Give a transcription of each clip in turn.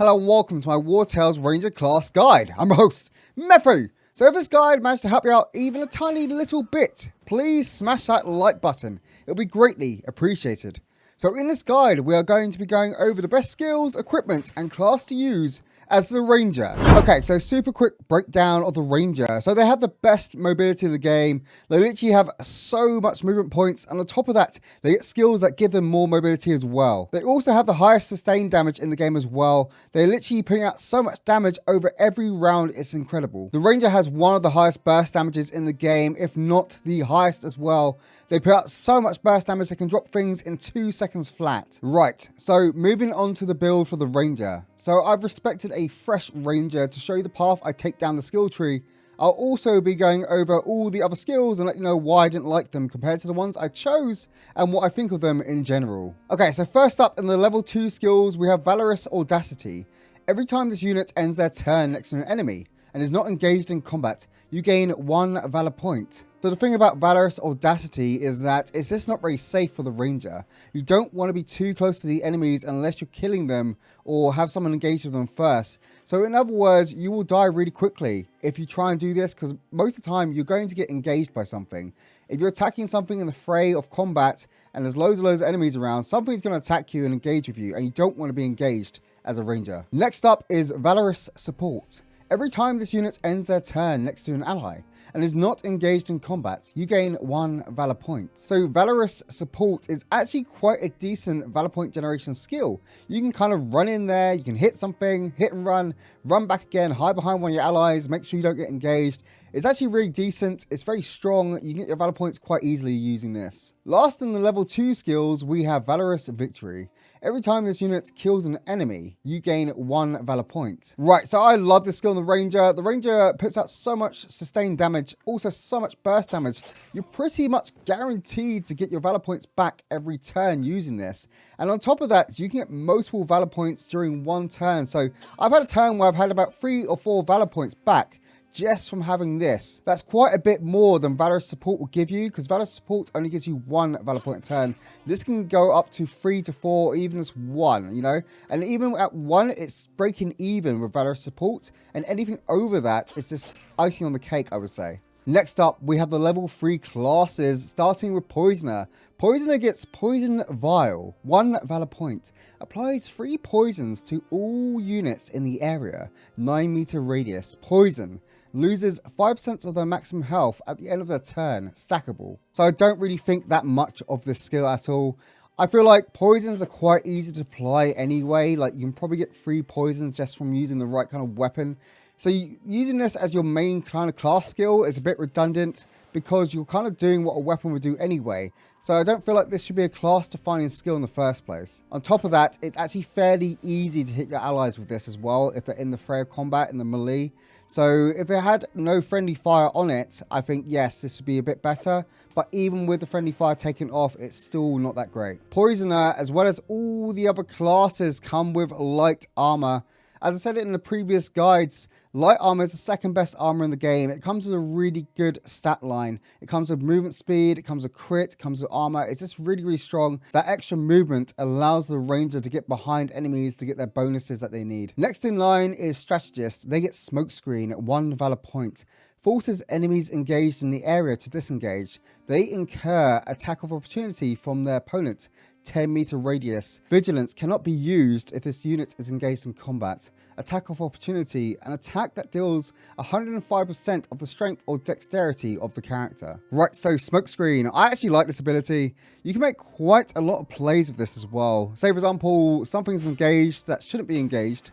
Hello and welcome to my Wartales Ranger class guide. I'm your host, Methfu. So if this guide managed to help you out even a tiny little bit, please smash that like button. It'll be greatly appreciated. So in this guide, we are going to be going over the best skills, equipment, and class to use as the Ranger. Okay, so super quick breakdown of the Ranger. So they have the best mobility in the game. They literally have so much movement points, and on top of that, they get skills that give them more mobility as well. They also have the highest sustained damage in the game as well. They're literally putting out so much damage over every round, it's incredible. The Ranger has one of the highest burst damages in the game, if not the highest as well. They put out so much burst damage they can drop things in 2 seconds flat. Right, so moving on to the build for the Ranger. So I've respected a fresh Ranger to show you the path I take down the skill tree. I'll also be going over all the other skills and let you know why I didn't like them compared to the ones I chose and what I think of them in general. Okay, so first up in the level 2 skills, we have Valorous Audacity. Every time this unit ends their turn next to an enemy and is not engaged in combat, you gain 1 Valor point. So the thing about Valorous Audacity is that it's just not very safe for the Ranger. You don't want to be too close to the enemies unless you're killing them or have someone engage with them first. So in other words, you will die really quickly if you try and do this, because most of the time you're going to get engaged by something. If you're attacking something in the fray of combat and there's loads of enemies around, something's going to attack you and engage with you, and you don't want to be engaged as a Ranger. Next up is Valorous Support. Every time this unit ends their turn next to an ally and is not engaged in combat, you gain 1 Valor point. So Valorous Support is actually quite a decent Valor point generation skill. You can kind of run in there, you can hit something, hit and run back again, hide behind one of your allies, make sure you don't get engaged. It's actually really decent, it's very strong, you can get your Valor points quite easily using this. Last in the level 2 skills, we have Valorous Victory. Every time this unit kills an enemy, you gain 1 Valor point. Right, so I love this skill in the Ranger. The Ranger puts out so much sustained damage, also so much burst damage. You're pretty much guaranteed to get your Valor points back every turn using this. And on top of that, you can get multiple Valor points during one turn. So I've had a turn where I've had about 3 or 4 Valor points back just from having this. That's quite a bit more than Valorous Support will give you, because Valorous Support only gives you 1 Valor point a turn. This can go up to 3 to 4, even as 1, you know? And even at 1, it's breaking even with Valorous Support, and anything over that is just icing on the cake, I would say. Next up, we have the level 3 classes, starting with Poisoner. Poisoner gets Poison Vial, 1 Valor point. Applies 3 poisons to all units in the area, 9-meter radius. Poison. Loses 5% of their maximum health at the end of their turn, stackable. So I don't really think that much of this skill at all. I feel like poisons are quite easy to apply anyway. Like, you can probably get 3 poisons just from using the right kind of weapon. So using this as your main kind of class skill is a bit redundant, because you're kind of doing what a weapon would do anyway. So I don't feel like this should be a class defining skill in the first place. On top of that, it's actually fairly easy to hit your allies with this as well if they're in the fray of combat, in the melee. So if it had no friendly fire on it, I think yes, this would be a bit better. But even with the friendly fire taken off, it's still not that great. Poisoner, as well as all the other classes, come with light armor. As I said it in the previous guides, light armor is the second best armor in the game. It comes with a really good stat line. It comes with movement speed, it comes with crit, it comes with armor. It's just really, really strong. That extra movement allows the Ranger to get behind enemies to get their bonuses that they need. Next in line is Strategist. They get Smokescreen at 1 Valor point. Forces enemies engaged in the area to disengage. They incur attack of opportunity from their opponent. 10-meter radius. Vigilance cannot be used if this unit is engaged in combat. Attack of opportunity, an attack that deals 105% of the strength or dexterity of the character. Right, so Smokescreen. I actually like this ability. You can make quite a lot of plays with this as well. Say for example, something's engaged that shouldn't be engaged.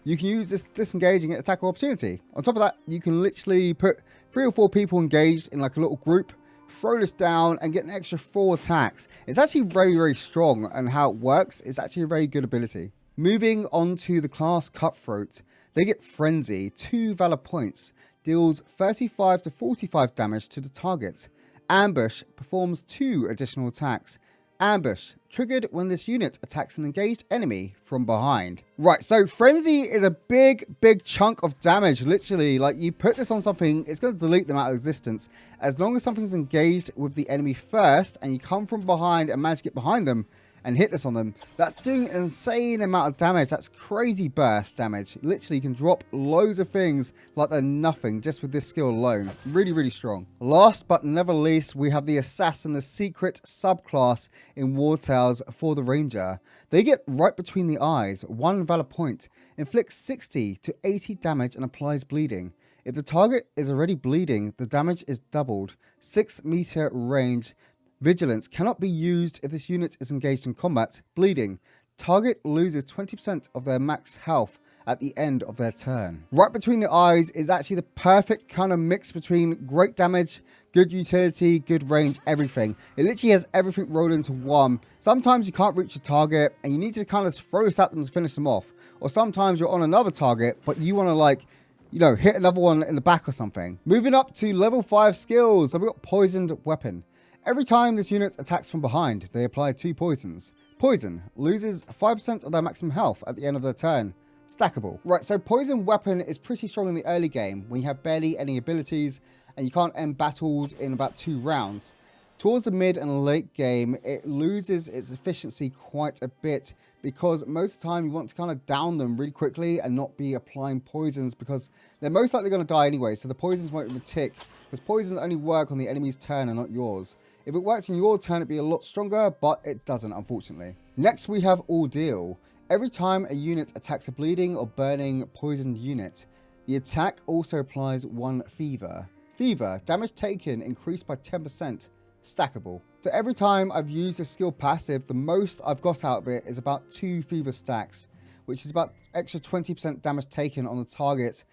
You can use this disengaging at attack of opportunity. On top of that, you can literally put 3 or 4 people engaged in like a little group, throw this down and get an extra 4 attacks. It's actually very, very strong, and how it works is actually a very good ability. Moving on to the class Cutthroat, they get Frenzy, 2 Valor points, deals 35 to 45 damage to the target. Ambush performs 2 additional attacks. Ambush, triggered when this unit attacks an engaged enemy from behind. Right, so Frenzy is a big chunk of damage, literally. Like, you put this on something, it's going to delete them out of existence. As long as something's engaged with the enemy first, and you come from behind and manage to get behind them, and hit this on them, that's doing an insane amount of damage. That's crazy burst damage. Literally, you can drop loads of things like they're nothing just with this skill alone. Really, really strong. Last but never least, we have the Assassin, the secret subclass in Wartales for the Ranger. They get right between the eyes, 1 valor point, inflicts 60 to 80 damage and applies bleeding. If the target is already bleeding, the damage is doubled. 6 meter range. Vigilance cannot be used if this unit is engaged in combat. Bleeding. Target loses 20% of their max health at the end of their turn. Right between the eyes is actually the perfect kind of mix between great damage, good utility, good range, everything. It literally has everything rolled into one. Sometimes you can't reach a target and you need to kind of throw this at them to finish them off. Or sometimes you're on another target, but you want to, like, you know, hit another one in the back or something. Moving up to level 5 skills. So we've got Poisoned Weapon. Every time this unit attacks from behind, they apply 2 poisons. Poison loses 5% of their maximum health at the end of their turn. Stackable. Right, so Poison Weapon is pretty strong in the early game when you have barely any abilities and you can't end battles in about 2 rounds. Towards the mid and late game, it loses its efficiency quite a bit because most of the time you want to kind of down them really quickly and not be applying poisons because they're most likely going to die anyway, so the poisons won't even tick because poisons only work on the enemy's turn and not yours. If it worked in your turn, it'd be a lot stronger, but it doesn't, unfortunately. Next, we have Ordeal. Every time a unit attacks a bleeding or burning poisoned unit, the attack also applies 1 fever. Fever, damage taken increased by 10%. Stackable. So every time I've used a skill passive, the most I've got out of it is about 2 fever stacks, which is about extra 20% damage taken on the target.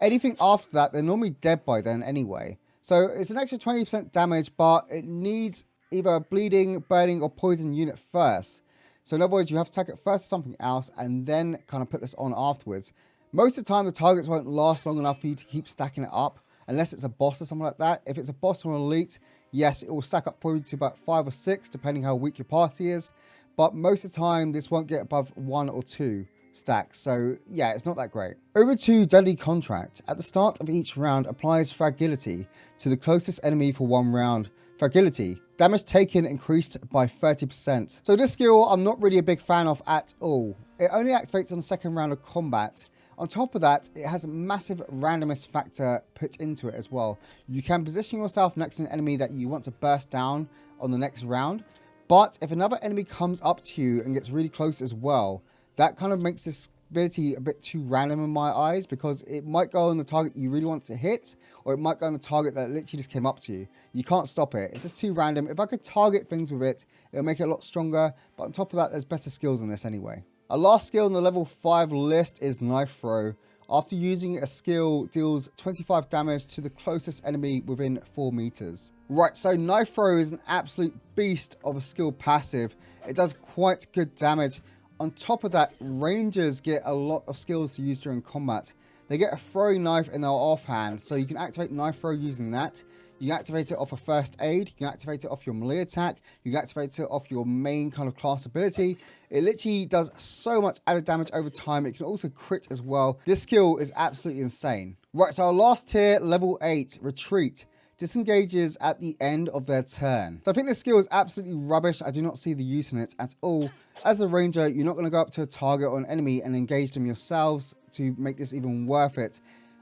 Anything after that, they're normally dead by then anyway. So it's an extra 20% damage, but it needs either a bleeding, burning, or poison unit first. So in other words, you have to attack it first or something else, and then kind of put this on afterwards. Most of the time, the targets won't last long enough for you to keep stacking it up, unless it's a boss or something like that. If it's a boss or an elite, yes, it will stack up probably to about 5 or 6, depending how weak your party is. But most of the time, this won't get above 1 or 2 stacks. So yeah, it's not that great. Over to Deadly Contract. At the start of each round, applies Fragility to the closest enemy for 1 round. Fragility. Damage taken increased by 30%. So this skill I'm not really a big fan of at all. It only activates on the 2nd round of combat. On top of that, it has a massive randomness factor put into it as well. You can position yourself next to an enemy that you want to burst down on the next round. But if another enemy comes up to you and gets really close as well, that kind of makes this ability a bit too random in my eyes because it might go on the target you really want to hit, or it might go on the target that literally just came up to you. You can't stop it. It's just too random. If I could target things with it, it'll make it a lot stronger. But on top of that, there's better skills than this anyway. Our last skill on the level 5 list is Knife Throw. After using a skill, deals 25 damage to the closest enemy within 4 meters. Right, so Knife Throw is an absolute beast of a skill passive. It does quite good damage. On top of that, Rangers get a lot of skills to use during combat. They get a throwing knife in their offhand, so you can activate Knife Throw using that. You can activate it off a first aid, you can activate it off your melee attack, you can activate it off your main kind of class ability. It literally does so much added damage over time. It can also crit as well. This skill is absolutely insane. Right, so our last tier, level 8, Retreat. Disengages at the end of their turn. So I think this skill is absolutely rubbish. I do not see the use in it at all. As a ranger, you're not going to go up to a target or an enemy and engage them yourselves to make this even worth it.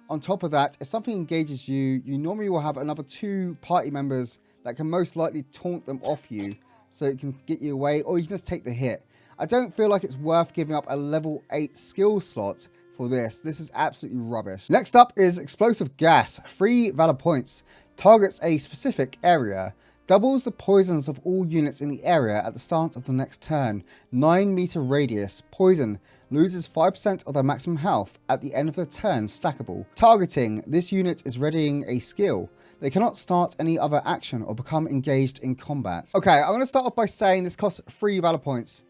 On top of that, if something engages you, you normally will have another 2 party members that can most likely taunt them off you so it can get you away, or you can just take the hit. I don't feel like it's worth giving up a level 8 skill slot for this. This is absolutely rubbish. Next up is Explosive Gas. 3 valor points. Targets a specific area. Doubles the poisons of all units in the area at the start of the next turn. 9 meter radius. Poison. Loses 5% of their maximum health at the end of the turn. Stackable. Targeting. This unit is readying a skill. They cannot start any other action or become engaged in combat. Okay, I'm going to start off by saying this costs 3 valor points.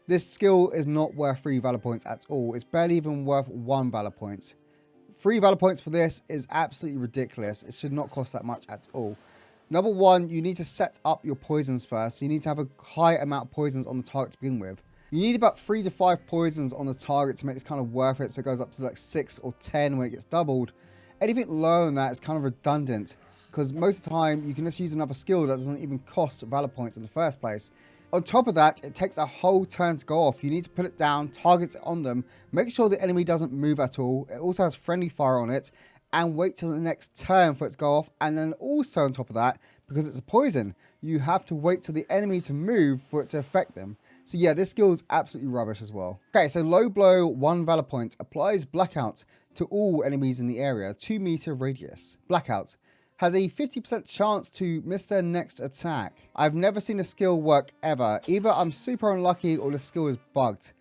This skill is not worth 3 valor points at all. It's barely even worth 1 valor point. 3 valor points for this is absolutely ridiculous. It should not cost that much at all. Number 1, you need to set up your poisons first. So you need to have a high amount of poisons on the target to begin with. You need about 3 to 5 poisons on the target to make this kind of worth it. So it goes up to like 6 or 10 when it gets doubled. Anything lower than that is kind of redundant because most of the time you can just use another skill that doesn't even cost valor points in the first place. On top of that, it takes a whole turn to go off. You need to put it down, target it on them, make sure the enemy doesn't move at all. It also has friendly fire on it, and wait till the next turn for it to go off. And then also on top of that, because it's a poison, you have to wait till the enemy to move for it to affect them. So yeah, this skill is absolutely rubbish as well. Okay, so low blow, 1 valor point, applies blackout to all enemies in the area, 2 meter radius. Blackout has a 50% chance to miss their next attack. I've never seen a skill work ever. Either I'm super unlucky or the skill is bugged.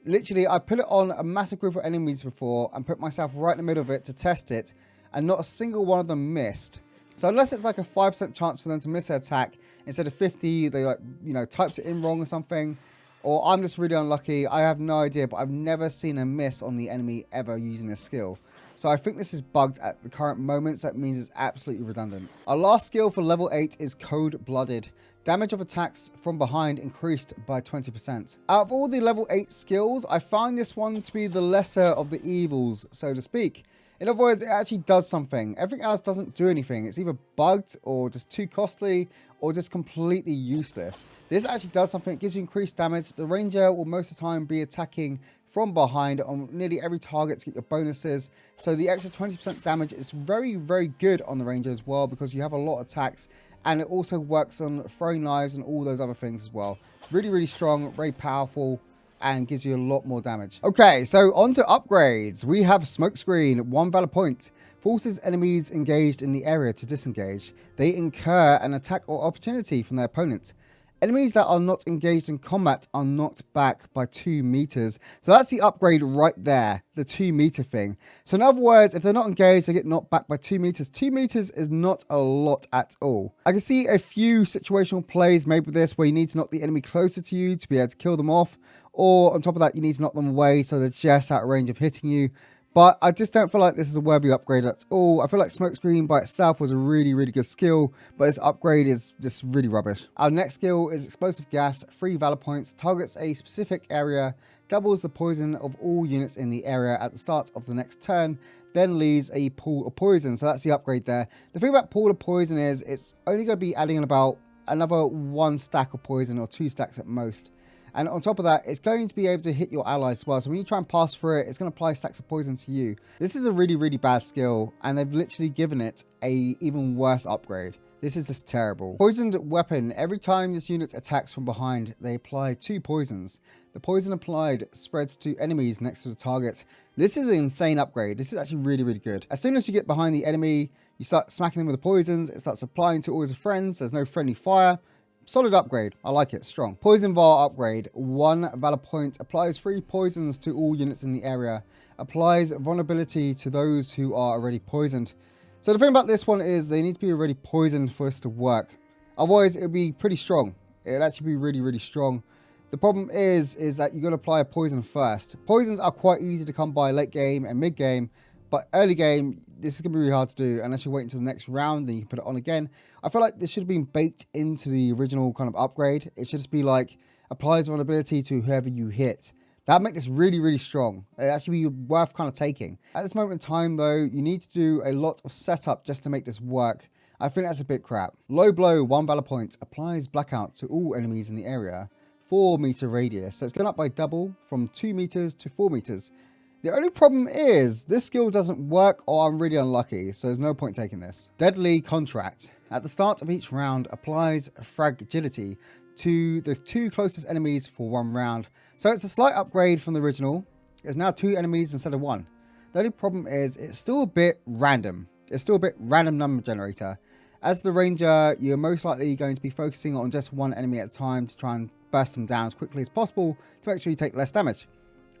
Literally, I put it on a massive group of enemies before and put myself right in the middle of it to test it, and not a single one of them missed. So unless it's like a 5% chance for them to miss their attack instead of 50, they like, you know, typed it in wrong or something, or I'm just really unlucky, I have no idea, but I've never seen a miss on the enemy ever using this skill. So I think this is bugged at the current moment, so that means it's absolutely redundant. Our last skill for level 8 is Cold-Blooded. Damage of attacks from behind increased by 20%. Out of all the level 8 skills, I find this one to be the lesser of the evils, so to speak. In other words, it actually does something. Everything else doesn't do anything. It's either bugged or just too costly or just completely useless. This actually does something. It gives you increased damage. The ranger will most of the time be attacking from behind on nearly every target to get your bonuses. So the extra 20% damage is very, very good on the ranger as well, because you have a lot of attacks, and it also works on throwing knives and all those other things as well. Really, really strong, very powerful, and gives you a lot more damage. Okay, so on to upgrades. We have Smokescreen, 1 valor point. Forces enemies engaged in the area to disengage. They incur an attack or opportunity from their opponent. Enemies that are not engaged in combat are knocked back by 2 meters. So that's the upgrade right there, the 2 meter thing. So in other words, if they're not engaged, they get knocked back by 2 meters. 2 meters is not a lot at all. I can see a few situational plays made with this where you need to knock the enemy closer to you to be able to kill them off. Or on top of that, you need to knock them away so they're just out of range of hitting you. But I just don't feel like this is a worthy upgrade at all. I feel like Smokescreen by itself was a really, really good skill, but this upgrade is just really rubbish. Our next skill is Explosive Gas, 3 valor points, targets a specific area, doubles the poison of all units in the area at the start of the next turn, then leaves a pool of poison. So that's the upgrade there. The thing about pool of poison is it's only going to be adding in about another 1 stack of poison, or 2 stacks at most. And on top of that, it's going to be able to hit your allies as well. So when you try and pass through it, it's going to apply stacks of poison to you. This is a really, really bad skill, and they've literally given it a even worse upgrade. This is just terrible. Poisoned weapon. Every time this unit attacks from behind, they apply 2 poisons. The poison applied spreads to enemies next to the target. This is an insane upgrade. This is actually really, really good. As soon as you get behind the enemy, you start smacking them with the poisons. It starts applying to all his friends. There's no friendly fire. Solid upgrade. I like it. Strong. Poison Var upgrade. 1 valor point. Applies 3 poisons to all units in the area. Applies vulnerability to those who are already poisoned. So the thing about this one is they need to be already poisoned for this to work. Otherwise, it would be pretty strong. It would actually be really, really strong. The problem is that you've got to apply a poison first. Poisons are quite easy to come by late game and mid game. But early game, this is going to be really hard to do unless you wait until the next round, then you can put it on again. I feel like this should have been baked into the original kind of upgrade. It should just be like, applies vulnerability to whoever you hit. That'd make this really, really strong. It'd actually be worth kind of taking. At this moment in time, though, you need to do a lot of setup just to make this work. I think that's a bit crap. Low blow, 1 valor point, applies blackout to all enemies in the area, 4 meter radius. So it's gone up by double from 2 meters to 4 meters. The only problem is this skill doesn't work, or I'm really unlucky, so there's no point taking this. Deadly Contract. At the start of each round, applies fragility to the 2 closest enemies for 1 round. So it's a slight upgrade from the original. There's now 2 enemies instead of 1. The only problem is it's still a bit random. It's still a bit random number generator. As the ranger, you're most likely going to be focusing on just 1 enemy at a time to try and burst them down as quickly as possible to make sure you take less damage.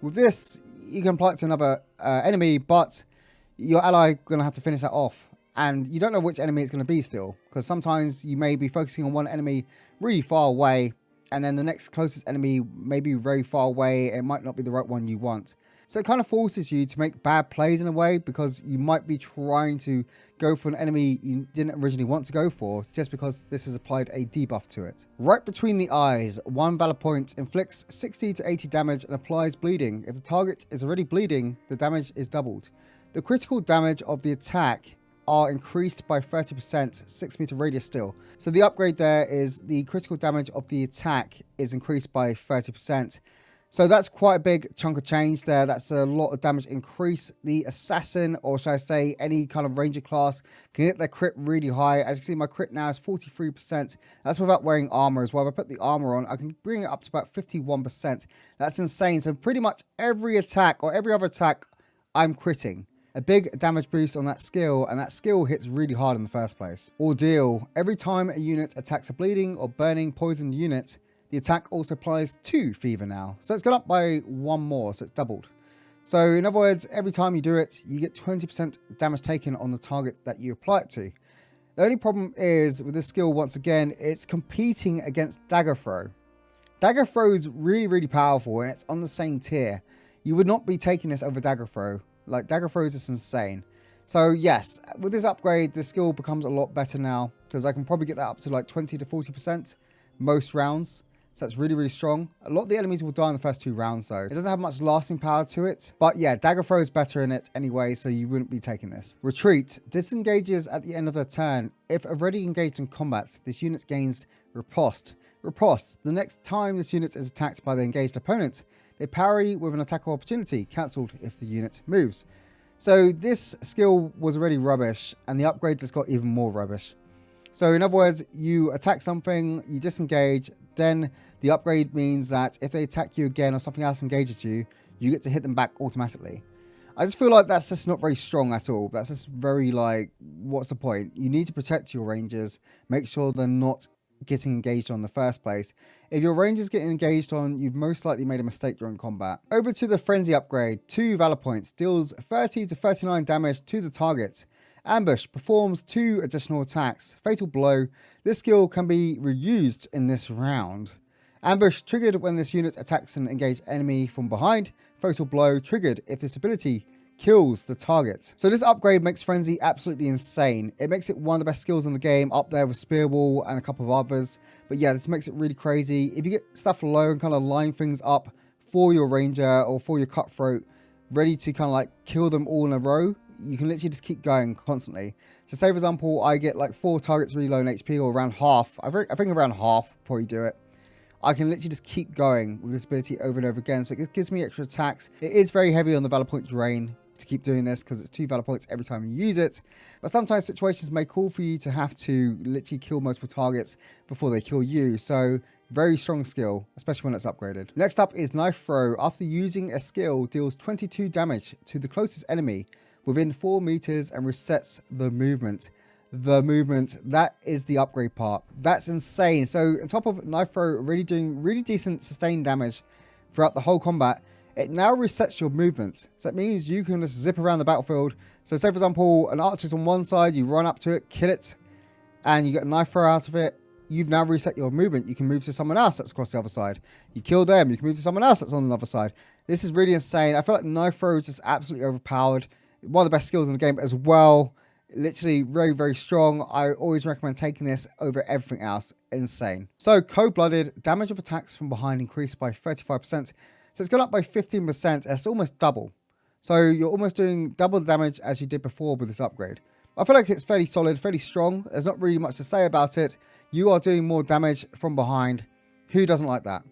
With this, you can apply it to another enemy, but your ally going to have to finish that off. And you don't know which enemy it's going to be still, because sometimes you may be focusing on 1 enemy really far away, and then the next closest enemy may be very far away. It might not be the right one you want. So it kind of forces you to make bad plays in a way, because you might be trying to go for an enemy you didn't originally want to go for, just because this has applied a debuff to it. Right between the eyes, 1 valor point, inflicts 60 to 80 damage and applies bleeding. If the target is already bleeding, the damage is doubled. The critical damage of the attack are increased by 30%, 6-meter radius still. So the upgrade there is the critical damage of the attack is increased by 30%. So that's quite a big chunk of change there. That's a lot of damage increase. The assassin, or should I say any kind of ranger class, can hit their crit really high. As you can see, my crit now is 43%. That's without wearing armor as well. If I put the armor on, I can bring it up to about 51%. That's insane. So pretty much every attack or every other attack, I'm critting. A big damage boost on that skill, and that skill hits really hard in the first place. Ordeal. Every time a unit attacks a bleeding or burning poisoned unit, the attack also applies 2 fever now. So it's gone up by 1 more, so it's doubled. So in other words, every time you do it, you get 20% damage taken on the target that you apply it to. The only problem is with this skill, once again, it's competing against dagger throw. Dagger throw is really powerful, and it's on the same tier. You would not be taking this over dagger throw. Like, dagger throw is just insane. So yes, with this upgrade, the skill becomes a lot better now, because I can probably get that up to like 20 to 40% most rounds. So that's really strong. A lot of the enemies will die in the first 2 rounds though. It doesn't have much lasting power to it. But yeah, dagger throw is better in it anyway, so you wouldn't be taking this. Retreat. Disengages at the end of their turn. If already engaged in combat, this unit gains riposte. Riposte. The next time this unit is attacked by the engaged opponent, they parry with an attack of opportunity, cancelled if the unit moves. So this skill was already rubbish, and the upgrade just got even more rubbish. So in other words, you attack something, you disengage, then the upgrade means that if they attack you again or something else engages you, you get to hit them back automatically. I just feel like that's just not very strong at all. That's just very like, what's the point? You need to protect your rangers, make sure they're not getting engaged on in the first place. If your rangers getting engaged on, you've most likely made a mistake during combat. Over to the frenzy upgrade. 2 valor points, deals 30 to 39 damage to the target. Ambush performs 2 additional attacks. Fatal blow. This skill can be reused in this round. Ambush triggered when this unit attacks an engaged enemy from behind. Fatal blow triggered if this ability kills the target. So this upgrade makes Frenzy absolutely insane. It makes it one of the best skills in the game, up there with Spearball and a couple of others. But yeah, this makes it really crazy. If you get stuff low and kind of line things up for your ranger or for your cutthroat, ready to kind of like kill them all in a row, you can literally just keep going constantly. So say for example, I get like 4 targets really low in HP, or around half. I think around half before you do it. I can literally just keep going with this ability over and over again. So it gives me extra attacks. It is very heavy on the valor point drain to keep doing this, because it's 2 valor points every time you use it. But sometimes situations may call for you to have to literally kill multiple targets before they kill you. So very strong skill, especially when it's upgraded. Next up is knife throw. After using a skill, deals 22 damage to the closest enemy within 4 meters and resets the movement. The movement, that is the upgrade part. That's insane. So on top of knife throw really doing really decent sustained damage throughout the whole combat, it now resets your movement. So that means you can just zip around the battlefield. So say for example, an archer's on one side, you run up to it, kill it, and you get a knife throw out of it. You've now reset your movement. You can move to someone else that's across the other side. You kill them, you can move to someone else that's on the other side. This is really insane. I feel like knife throw is just absolutely overpowered. One of the best skills in the game as well. Literally very strong. I always recommend taking this over everything else. Insane. So cold-blooded, damage of attacks from behind increased by 35%. So it's gone up by 15%. That's almost double. So you're almost doing double the damage as you did before with this upgrade. I feel like it's fairly solid, fairly strong. There's not really much to say about it. You are doing more damage from behind. Who doesn't like that?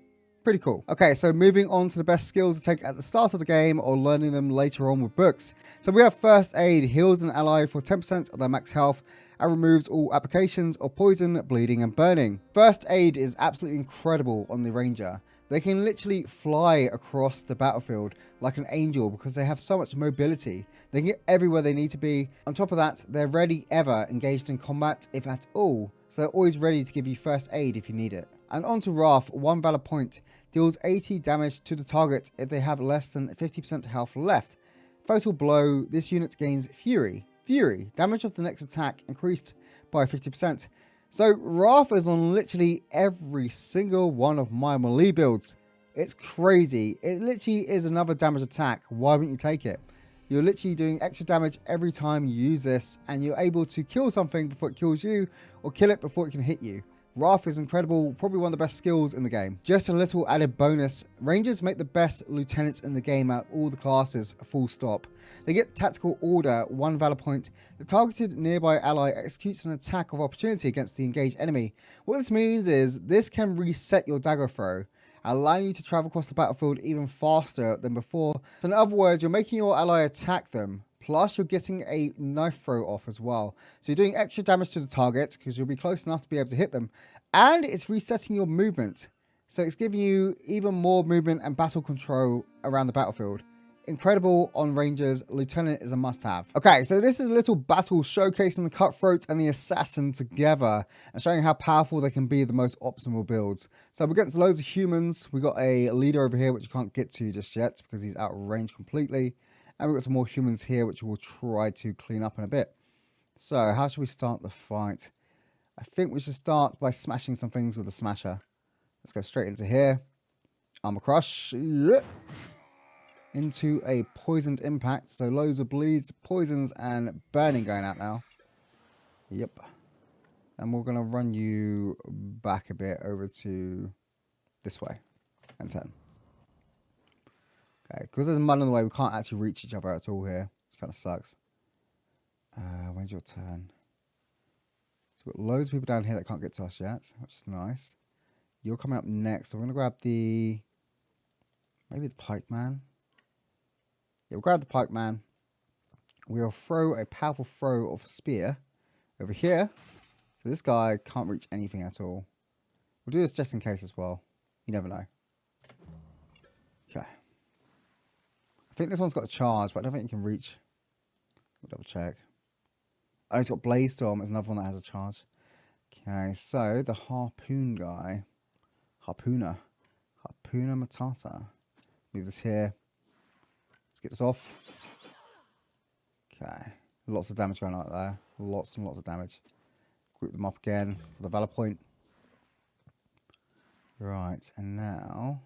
Pretty cool. Okay, so moving on to the best skills to take at the start of the game or learning them later on with books. So we have First Aid, heals an ally for 10% of their max health and removes all applications of poison, bleeding and burning. First Aid is absolutely incredible on the Ranger. They can literally fly across the battlefield like an angel because they have so much mobility. They can get everywhere they need to be. On top of that, they're rarely ever engaged in combat, if at all. So they're always ready to give you first aid if you need it. And on to Wrath, 1 valor point, deals 80 damage to the target if they have less than 50% health left. Fatal blow, this unit gains Fury. Fury, damage of the next attack increased by 50%. So Wrath is on literally every single one of my melee builds. It's crazy. It literally is another damage attack. Why wouldn't you take it? You're literally doing extra damage every time you use this, and you're able to kill something before it kills you, or kill it before it can hit you. Wrath is incredible, probably one of the best skills in the game. Just a little added bonus, Rangers make the best lieutenants in the game out of all the classes, full stop. They get tactical order, 1 valor point. The targeted nearby ally executes an attack of opportunity against the engaged enemy. What this means is this can reset your dagger throw, allowing you to travel across the battlefield even faster than before. So in other words, you're making your ally attack them, plus you're getting a knife throw off as well. So you're doing extra damage to the target because you'll be close enough to be able to hit them. And it's resetting your movement. So it's giving you even more movement and battle control around the battlefield. Incredible on Rangers. Lieutenant is a must-have. Okay, so this is a little battle showcasing the Cutthroat and the Assassin together and showing how powerful they can be the most optimal builds. So we're against loads of humans. We've got a leader over here, which you can't get to just yet because he's out of range completely. And we've got some more humans here, which we'll try to clean up in a bit. So how should we start the fight? I think we should start by smashing some things with the smasher. Let's go straight into here. Armor crush. Yep. Into a poisoned impact. So loads of bleeds, poisons, and burning going out now. Yep. And we're going to run you back a bit over to this way. And turn. Okay, because there's mud in the way, we can't actually reach each other at all here. Which kind of sucks. When's your turn? So we've got loads of people down here that can't get to us yet, which is nice. You're coming up next, so we're going to grab the... maybe the pikeman. Yeah, we'll grab the pikeman. We'll throw a powerful throw of a spear over here. So this guy can't reach anything at all. We'll do this just in case as well. You never know. Okay. I think this one's got a charge, but I don't think you can reach. We'll double check. Oh, it's got Blaze Storm. It's another one that has a charge. Okay, so the harpoon guy. Harpooner Matata. Move this here. Let's get this off. Okay. Lots of damage going on there. Lots and lots of damage. Group them up again for the valor point. Right, and now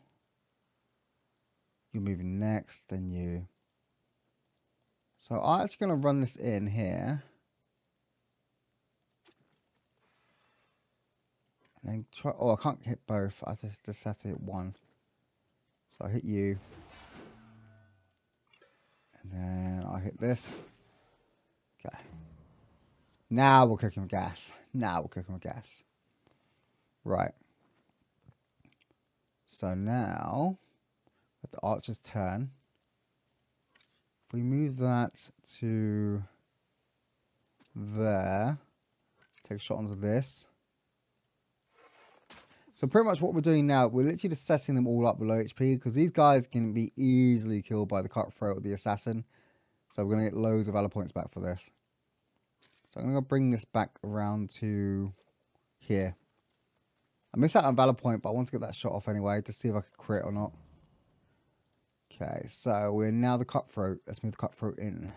you're moving next, then you. So I'm actually going to run this in here. And then try. Oh, I can't hit both. I just have to hit one. So I hit you. And then I hit this. Okay. Now we're cooking with gas. Right. So now, with the archer's turn, if we move that to there, take a shot onto this. So pretty much what we're doing now, we're literally just setting them all up below HP because these guys can be easily killed by the Cutthroat or the Assassin. So we're going to get loads of valor points back for this. So I'm going to bring this back around to here. I missed out on valor point, but I want to get that shot off anyway to see if I can crit or not. Okay, so we're now the Cutthroat. Let's move the Cutthroat in.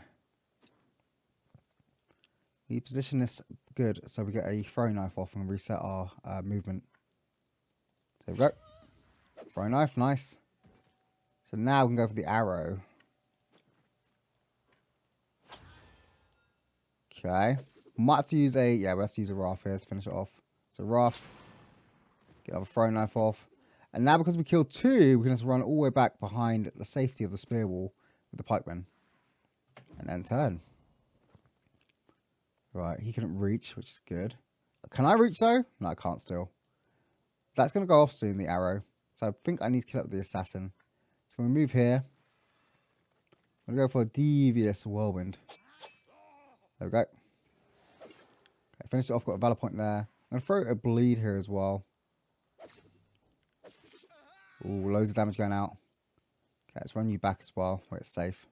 We position this good so we get a throwing knife off and reset our movement. There we go. Throwing knife, nice. So now we can go for the arrow. Okay. Might have to use a... yeah, we have to use a raft here to finish it off. So raft. Get our throwing knife off. And now because we killed two, we can just run all the way back behind the safety of the spear wall with the pikeman. And then turn. Right, he couldn't reach, which is good. Can I reach though? No, I can't still. That's going to go off soon, the arrow. So I think I need to kill up the assassin. So I'm going to move here. I'm going to go for a devious whirlwind. There we go. Okay, finish it off, got a valor point there. I'm going to throw a bleed here as well. Ooh, loads of damage going out. Okay, let's run you back as well, where it's safe.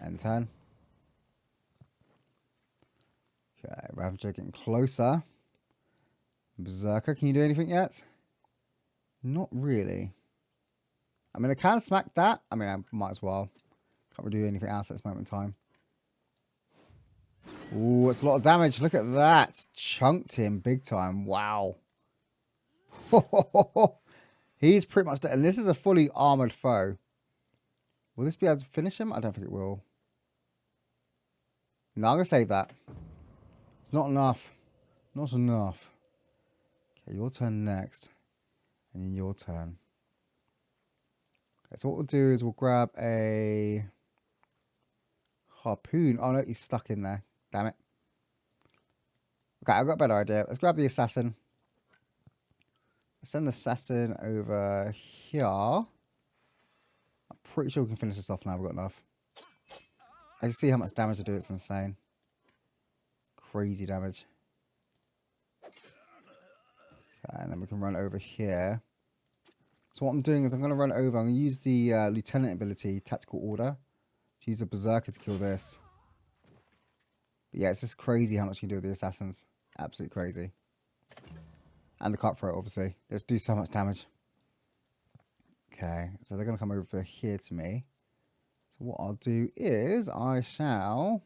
End turn. Okay, Ravager getting closer. Berserker, can you do anything yet? Not really. I mean, I can smack that. I mean, I might as well. Can't really do anything else at this moment in time. Ooh, it's a lot of damage. Look at that. Chunked him big time. Wow. He's pretty much dead. And this is a fully armored foe. Will this be able to finish him? I don't think it will. No, I'm going to save that. It's not enough. Not enough. Okay, your turn next. And then your turn. Okay, so what we'll do is we'll grab a harpoon. Oh no, he's stuck in there. Damn it. Okay, I've got a better idea. Let's grab the assassin. Let's send the assassin over here. I'm pretty sure we can finish this off now. We've got enough. I can see how much damage I do. It's insane. Crazy damage. Okay, and then we can run over here. So what I'm doing is I'm going to run over. I'm going to use the lieutenant ability, tactical order, to use a berserker to kill this. But yeah, it's just crazy how much you can do with the assassins. Absolutely crazy. And the cutthroat, obviously. They just do so much damage. Okay, so they're going to come over here to me. So what I'll do is I shall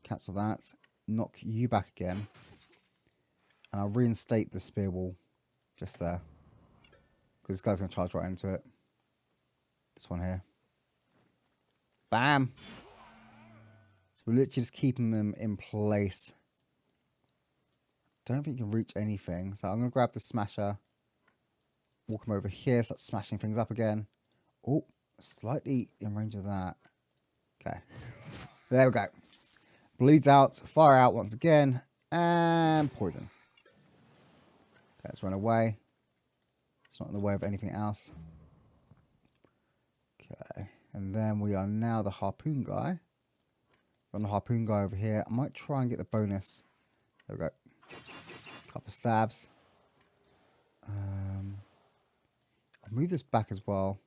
cancel that, knock you back again, and I'll reinstate the spear wall just there. Because this guy's going to charge right into it. This one here. Bam! So we're literally just keeping them in place. Don't think you can reach anything. So I'm going to grab the smasher. Walk him over here. Start smashing things up again. Oh, slightly in range of that. Okay. There we go. Bleeds out. Fire out once again. And poison. Okay, let's run away. It's not in the way of anything else. Okay. And then we are now the harpoon guy. On the harpoon guy over here. I might try and get the bonus. There we go. Couple stabs. I'll move this back as well,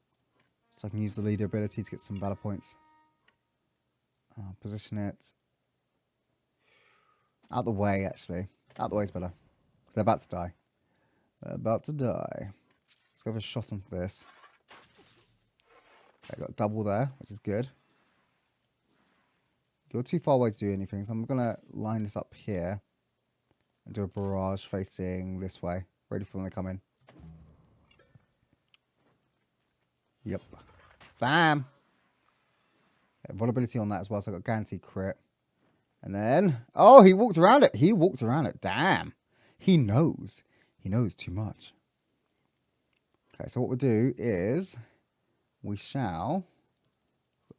so I can use the leader ability to get some valor points. I'll position it out the way, actually. Out the way is better, because they're about to die. They're about to die. Let's go for a shot onto this. Okay, got double there, which is good. You're too far away to do anything, so I'm going to line this up here. And do a barrage facing this way. Ready for when they come in. Yep. Bam! Vulnerability on that as well, so I got guaranteed crit. And then... Oh, he walked around it! He walked around it. Damn! He knows. He knows too much. Okay, so what we'll do is... We shall...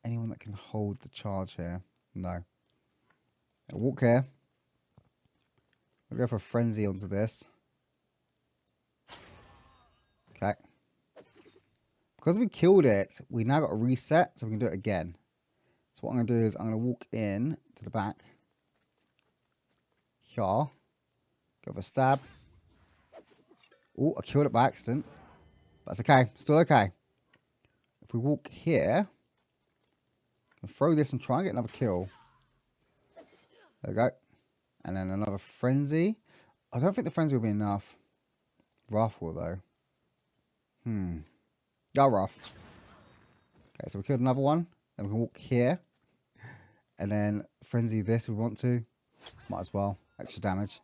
Anyone that can hold the charge here? No. I'll walk here. We'll go for a frenzy onto this. Okay. Because we killed it, we now got a reset, so we can do it again. So what I'm going to do is I'm going to walk in to the back. Here. Go for a stab. Oh, I killed it by accident. That's okay. Still okay. If we walk here, we can throw this and try and get another kill. There we go. And then another frenzy. I don't think the frenzy will be enough. Rough will though. Oh, rough. Okay, so we killed another one. Then we can walk here. And then frenzy this if we want to. Might as well. Extra damage.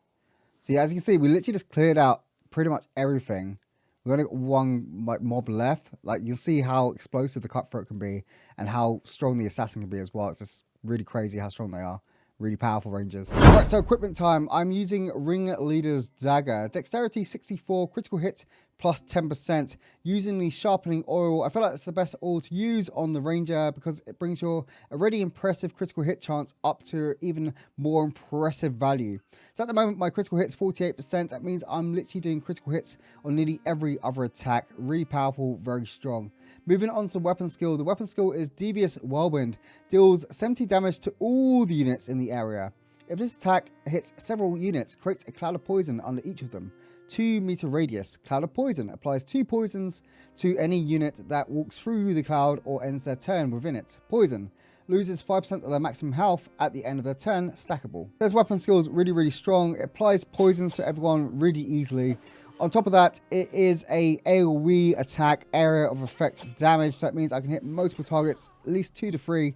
See, as you can see, we literally just cleared out pretty much everything. We've only got one like mob left. Like, you can see how explosive the cutthroat can be. And how strong the assassin can be as well. It's just really crazy how strong they are. Really powerful rangers. Alright, so equipment time. I'm using Ringleader's Dagger. Dexterity 64, critical hit plus 10%. Using the sharpening oil. I feel like it's the best oil to use on the ranger because it brings your already impressive critical hit chance up to even more impressive value. So at the moment, my critical hit's 48%. That means I'm literally doing critical hits on nearly every other attack. Really powerful, very strong. Moving on to the weapon skill. The weapon skill is Devious Whirlwind. Deals 70 damage to all the units in the area. If this attack hits several units, creates a cloud of poison under each of them. 2-meter radius. Cloud of poison applies 2 poisons to any unit that walks through the cloud or ends their turn within it. Poison. Loses 5% of their maximum health at the end of their turn. Stackable. This weapon skill is really, really strong. It applies poisons to everyone really easily. On top of that, it is a AoE attack, area of effect damage. So that means I can hit multiple targets, at least 2 to 3.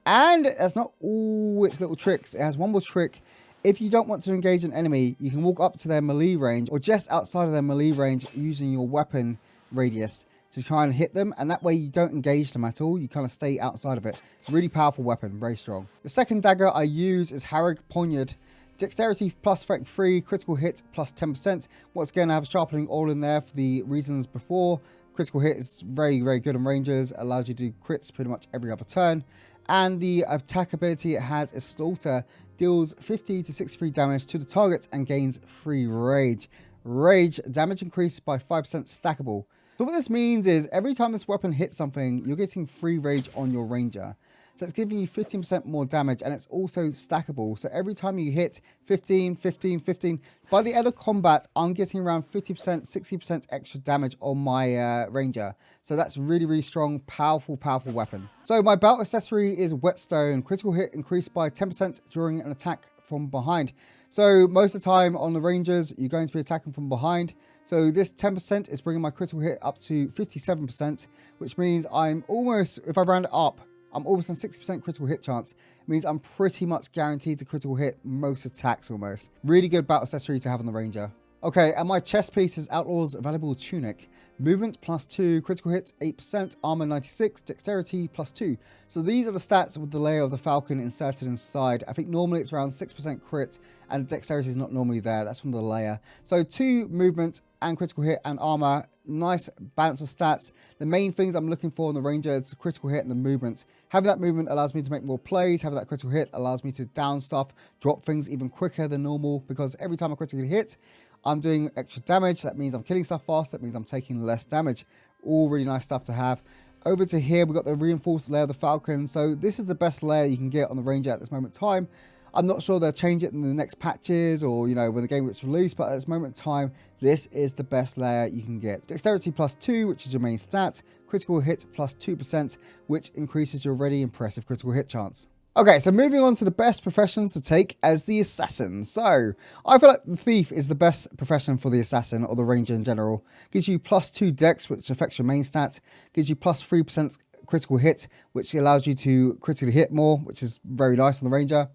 And that's not all its little tricks. It has one more trick. If you don't want to engage an enemy, you can walk up to their melee range or just outside of their melee range using your weapon radius to try and hit them. And that way you don't engage them at all. You kind of stay outside of it. Really powerful weapon, very strong. The second dagger I use is Harrig Poniard. Dexterity plus 33, critical hit plus 10%. Once again, I have sharpening all in there for the reasons before. Critical hit is very, very good on rangers, allows you to do crits pretty much every other turn. And the attack ability it has is Slaughter, deals 50 to 63 damage to the target and gains 3 rage. Rage damage increased by 5% stackable. So what this means is every time this weapon hits something, you're getting 3 rage on your ranger. So it's giving you 15% more damage, and it's also stackable. So every time you hit 15, 15, 15, by the end of combat, I'm getting around 50%, 60% extra damage on my ranger. So that's really, really strong, powerful, powerful weapon. So my belt accessory is Whetstone. Critical hit increased by 10% during an attack from behind. So most of the time on the rangers, you're going to be attacking from behind. So this 10% is bringing my critical hit up to 57%, which means I'm almost, if I round it up, I'm almost on 60% critical hit chance. It means I'm pretty much guaranteed to critical hit most attacks almost. Really good battle accessory to have on the ranger. Okay, and my chest piece is Outlaw's Valuable Tunic. Movement plus 2, critical hit 8%, armor 96, dexterity plus 2. So these are the stats with the layer of the Falcon inserted inside. I think normally it's around 6% crit, and dexterity is not normally there. That's from the layer. So 2 movement and critical hit and armor. Nice balance of stats. The main things I'm looking for in the ranger is the critical hit and the movement. Having that movement allows me to make more plays. Having that critical hit allows me to down stuff, drop things even quicker than normal, because every time I critically hit, I'm doing extra damage. That means I'm killing stuff faster. That means I'm taking less damage. All really nice stuff to have. Over to here, we've got the reinforced layer of the Falcon. So this is the best layer you can get on the ranger at this moment in time. I'm not sure they'll change it in the next patches or, you know, when the game gets released, but at this moment in time, this is the best layer you can get. Dexterity plus 2, which is your main stat. Critical hit plus 2%, which increases your already impressive critical hit chance. Okay, so moving on to the best professions to take as the assassin. So I feel like the thief is the best profession for the assassin or the ranger in general. Gives you plus 2 dex, which affects your main stat. Gives you plus 3% critical hit, which allows you to critically hit more, which is very nice on the ranger.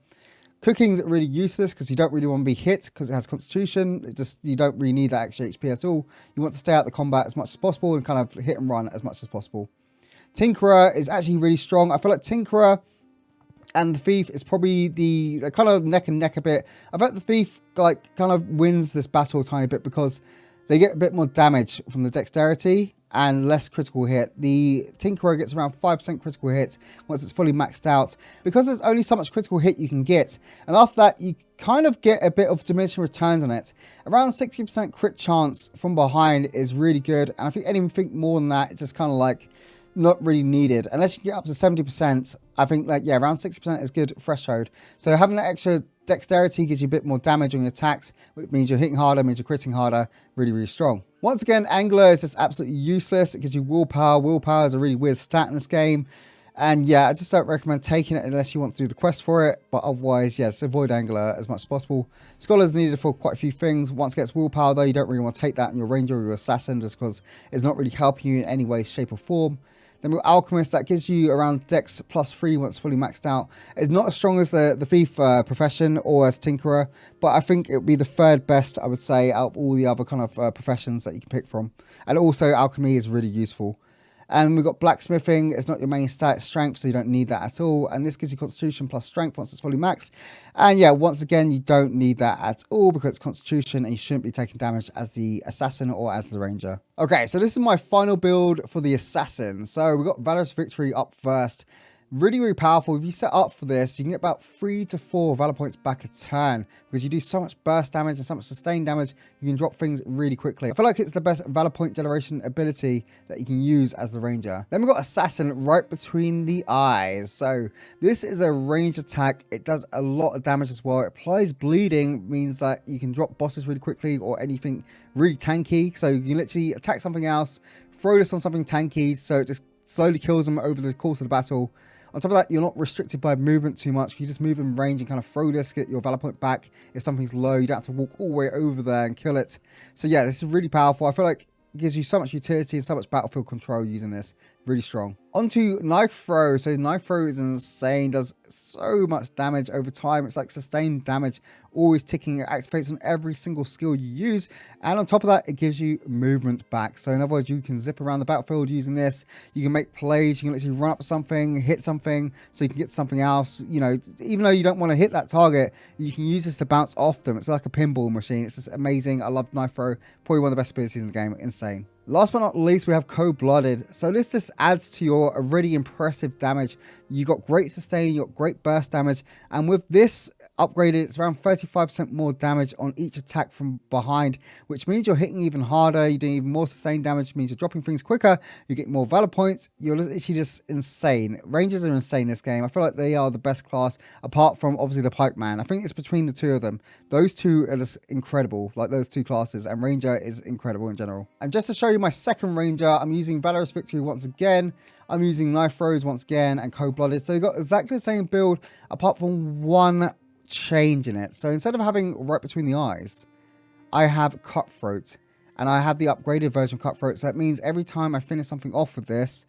Cooking's really useless because you don't really want to be hit because it has constitution. You don't really need that extra HP at all. You want to stay out of the combat as much as possible and kind of hit and run as much as possible. Tinkerer is actually really strong. I feel like Tinkerer and the thief is probably the kind of neck and neck a bit. I feel like the thief like kind of wins this battle a tiny bit because they get a bit more damage from the dexterity and less critical hit. The Tinkerer gets around 5% critical hit once it's fully maxed out, because there's only so much critical hit you can get, and after that you kind of get a bit of diminishing returns on it. Around 60% crit chance from behind is really good, and I think anything more than that, it's just kind of like not really needed unless you get up to 70%. I think like, yeah, around 60% is good threshold. So having that extra dexterity gives you a bit more damage on your attacks, which means you're hitting harder, means you're critting harder. Really, really strong. Once again, Angler is just absolutely useless. It gives you willpower. Willpower is a really weird stat in this game. And yeah, I just don't recommend taking it unless you want to do the quest for it. But otherwise, yes, avoid Angler as much as possible. Scholar's needed for quite a few things. Once it gets willpower though, you don't really want to take that in your ranger or your assassin just because it's not really helping you in any way, shape or form. Then with Alchemist, that gives you around Dex plus 3 once fully maxed out. It's not as strong as the Thief profession or as Tinkerer, but I think it would be the third best, I would say, out of all the other kind of professions that you can pick from. And also, Alchemy is really useful. And we've got Blacksmithing. It's not your main stat, strength, so you don't need that at all. And this gives you Constitution plus Strength once it's fully maxed. And yeah, once again, you don't need that at all because it's Constitution and you shouldn't be taking damage as the Assassin or as the Ranger. Okay, so this is my final build for the Assassin. So we've got Valorous Victory up first. Really, really powerful. If you set up for this, you can get about 3 to 4 Valor points back a turn because you do so much burst damage and so much sustained damage. You can drop things really quickly. I feel like it's the best Valor point generation ability that you can use as the Ranger. Then we've got Assassin right between the eyes. So this is a range attack. It does a lot of damage as well. It applies bleeding, means that you can drop bosses really quickly or anything really tanky. So you can literally attack something else, throw this on something tanky, so it just slowly kills them over the course of the battle. On top of that, you're not restricted by movement too much. You just move in range and kind of throw this, get your Valor point back. If something's low, you don't have to walk all the way over there and kill it. So yeah, this is really powerful. I feel like it gives you so much utility and so much battlefield control using this. Really strong. Onto knife throw. So knife throw is insane, does so much damage over time. It's like sustained damage, always ticking. It activates on every single skill you use, and on top of that, it gives you movement back. So in other words, you can zip around the battlefield using this. You can make plays. You can literally run up to something, hit something, so you can get something else. You know, even though you don't want to hit that target, you can use this to bounce off them. It's like a pinball machine. It's just amazing. I love knife throw. Probably one of the best abilities in the game. Insane. Last but not least, we have cold-blooded. So this just adds to your already impressive damage. You got great sustain, you got great burst damage, and with this upgraded, it's around 35% more damage on each attack from behind, which means you're hitting even harder, you're doing even more sustained damage, means you're dropping things quicker, you get more valor points. You're literally just insane. Rangers are insane in this game. I feel like they are the best class, apart from obviously the pikeman. I think it's between the two of them. Those two are just incredible, like those two classes, and ranger is incredible in general. And just to show you my second ranger, I'm using Valorous Victory once again. I'm using knife throws once again and cold-blooded. So you've got exactly the same build, apart from one change in it. So instead of having right between the eyes, I have cutthroat, and I have the upgraded version of cutthroat. So that means every time I finish something off with this,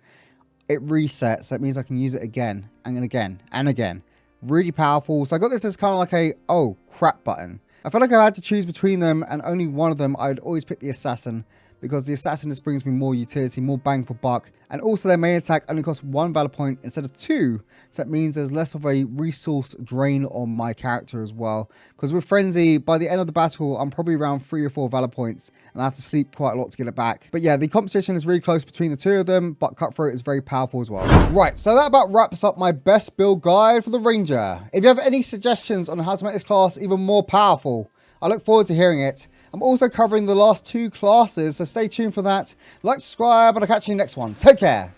it resets. So it means I can use it again and again and again. Really powerful. So I got this as kind of like a oh crap button. I felt like I had to choose between them, and only one of them. I'd always pick the assassin, because the assassin just brings me more utility, more bang for buck. And also their main attack only costs 1 valor point instead of 2. So that means there's less of a resource drain on my character as well. Because with Frenzy, by the end of the battle, I'm probably around 3 or 4 valor points, and I have to sleep quite a lot to get it back. But yeah, the competition is really close between the two of them, but Cutthroat is very powerful as well. Right, so that about wraps up my best build guide for the Ranger. If you have any suggestions on how to make this class even more powerful, I look forward to hearing it. I'm also covering the last 2 classes, so stay tuned for that. Like, subscribe, and I'll catch you in the next one. Take care.